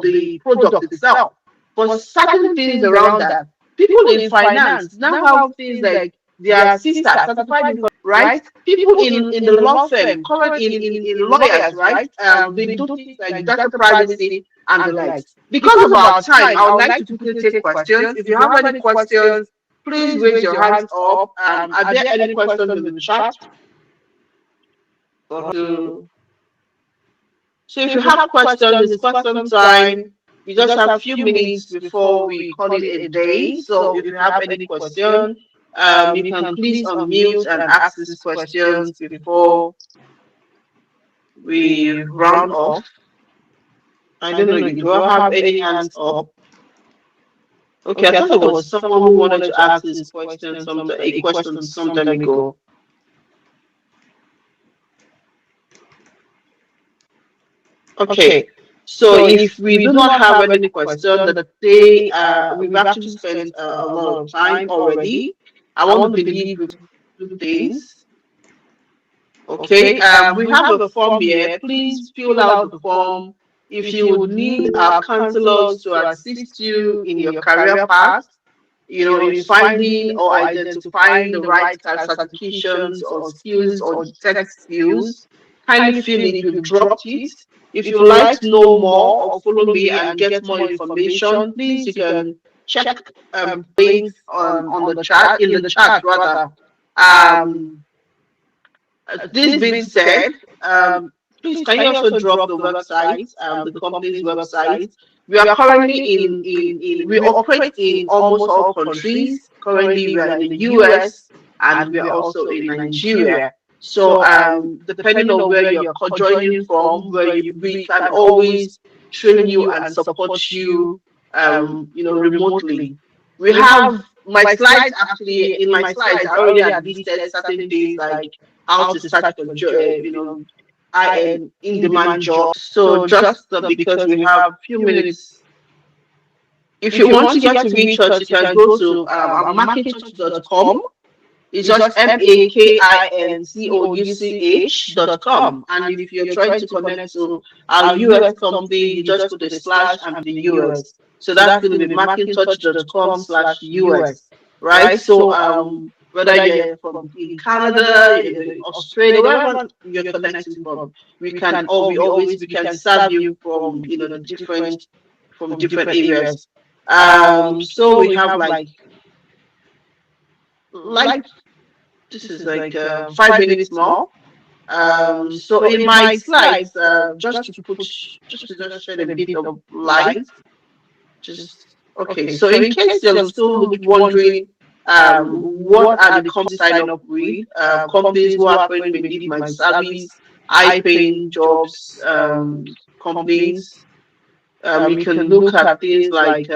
the product itself. But certain things around that, people in finance now have things like their sisters certified, right? People in the law firm, current in lawyers, right? They do things like data privacy and the likes. Because of our time, I would like to quickly take questions. If you have any questions, please raise your hands up. Are there any questions in the chat? So if you have questions, it's question time. We just have a few minutes before we call it a day. So if you have any question, you can please unmute and ask these questions before we round off. I don't know. Do I have any hands up? Okay, I thought there was someone who wanted to ask this question a question some time ago. Okay, so if we do not have any question, that they we've actually spent a lot of time already. I want to believe we do things. Okay, we have a form here. Please fill out the form. If you would need our counselors to assist you in your career path, in finding or identifying the right certifications or skills or tech skills, kindly fill it. We've dropped it. If you would like to know more or follow me and get more information, please you can check links on the chat in the chat rather. Um, this being said, please can you also drop the website, the company's website? We are currently we operate in almost all countries. Currently, we are in the US and we are also in Nigeria. So, depending on where you're joining from, we can always train you and support you, remotely. We have my slides actually in my slides. I already had listed certain things like how to start for in demand jobs. So just because we have few minutes, if you want to get to research, you can go to makincouch.com. It's just makincouch.com. And if you're trying to connect to our US company, you just put a slash and the US. So that's going to be makincouch.com/US, right? So whether you're from in Canada, in Australia, wherever you're connecting from, we can serve you from the different areas. So we have like this is like 5 minutes more. So in my slides, just shed a bit of light. Just okay. So in case you're still wondering, what are the companies sign up with? Companies who are currently need my service, high-paying jobs, companies. You can look at things like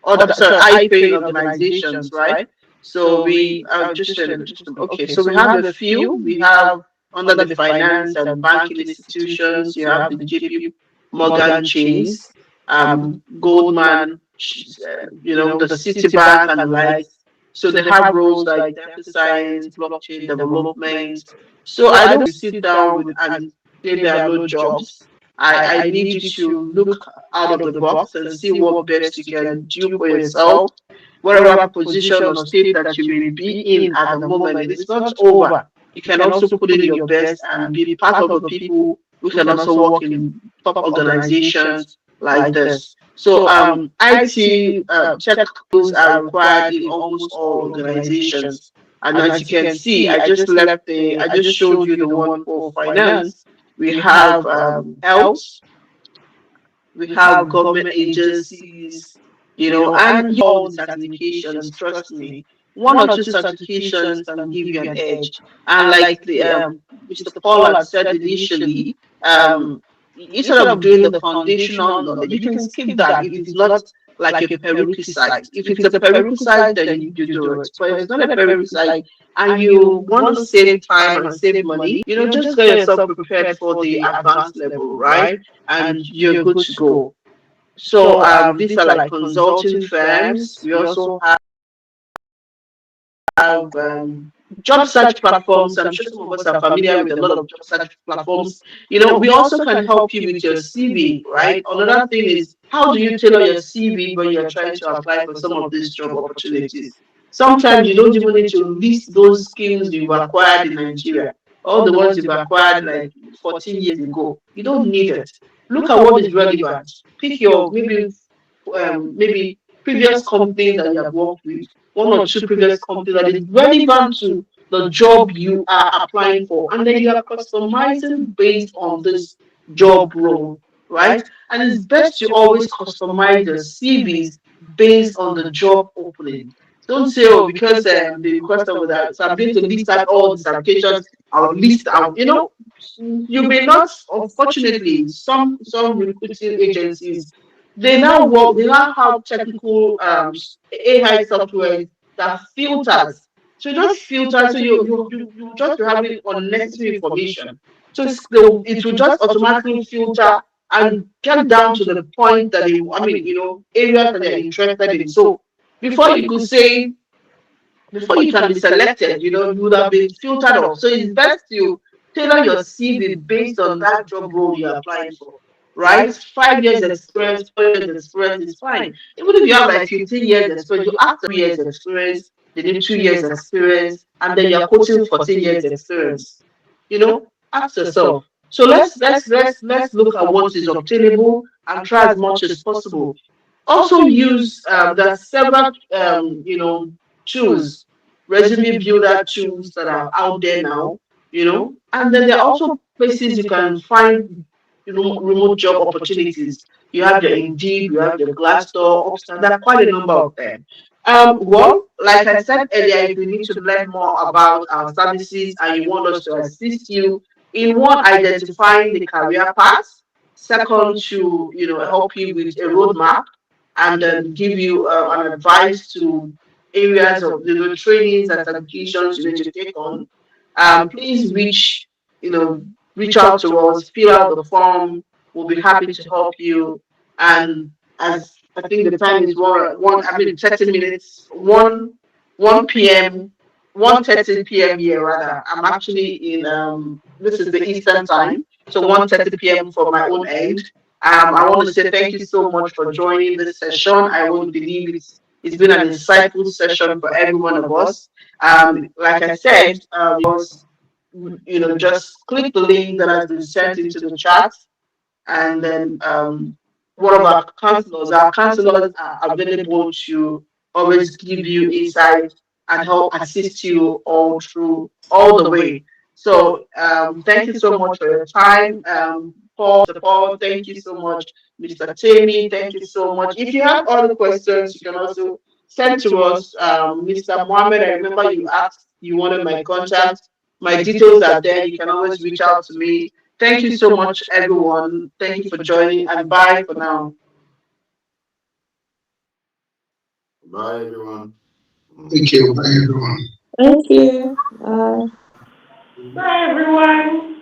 high-paying organizations, right? So we okay. So we have a few. We have under the finance and banking institutions. You have the JP Morgan Chase, Goldman, the Citibank and the likes. So they have roles like data science, blockchain development. So I don't sit down and say there are no jobs. I need you to look out of the box and see what best you can do for yourself, whatever position or state that you may be in at the moment. It is not over. You can also put in your best and be part of the people who can also work in top organizations like this. So IT tech skills are required in almost all organizations. And as you can see, I just showed you the one for finance. We have health, we have government agencies, and all the certifications. Trust me, one or two certifications can give you an edge. And like the Mr. Paul had said initially, instead of doing the foundational knowledge, you can skip that if it's not like a prerequisite. If it's a prerequisite, then you do it. But if it's not a prerequisite and you want to save time and save money, just get yourself prepared for the advanced level, right? And you're good to go. So these are like consulting firms. We also have job search platforms. I'm sure some of us are familiar with a lot of job search platforms. We also can help you with your CV, right? Another thing is, how do you tailor your CV when you're trying to apply for some of these job opportunities? Sometimes you don't even need to list those skills you've acquired in Nigeria, all the ones you've acquired like 14 years ago. You don't need it. Look at what is relevant. Pick your maybe previous companies that you have worked with, one or two previous companies that is relevant to the job you are applying for, and then you are customizing based on this job role, right? And it's best to always customize your CVs based on the job opening. Don't say, oh, because the requester was that, so I'm going to list out all the certifications. I'll list out, you may not, unfortunately, some recruiting agencies, they now have technical AI software that filters. So it just filters, so you just be having unnecessary information. So it will just automatically filter and get down to the point that areas that they're interested in. So before you could say, before you can be selected, you would have been filtered off. So it's best to tailor your CV based on that job role you're applying for, right? 5 years experience, 4 years experience is fine. Even if you have like 15 years experience, you ask 3 years experience, they need 2 years experience, and then you're quoting 14 years experience. Ask yourself. So let's look at what is obtainable and try as much as possible. Also use there are several tools, resume builder tools that are out there now, and then there are also places you can find remote job opportunities. You have your Indeed, you have your Glassdoor, Upstart. There are quite a number of them. Well, like I said earlier, if you need to learn more about our services and you want us to assist you in one, identifying the career path, second, to help you with a roadmap, and then give you an advice to areas of trainings and certifications you need to take on, please you know reach out to us, fill out the form. We'll be happy to help you. And as I think the time is 30 minutes, 1 1 p.m. 1:30 p.m. here rather. I'm actually in this is the Eastern time, so 1:30 p.m. for my own end. I want to say thank you so much for joining this session. I would believe it's been an insightful session for every one of us. Like I said, just click the link that has been sent into the chat, and then one of our counselors are available to always give you insight and help assist you all through all the way. So thank you so much for your time. Paul, thank you so much. Mr. Tammy, thank you so much. If you have other questions, you can also send to us. Mr. Mohammed, I remember you asked, you wanted my contact. My details are there. You can always reach out to me. Thank you so much, everyone. Thank you for joining, and bye for now. Bye, everyone. Thank you. Bye, everyone. Thank you. Bye. Bye, everyone.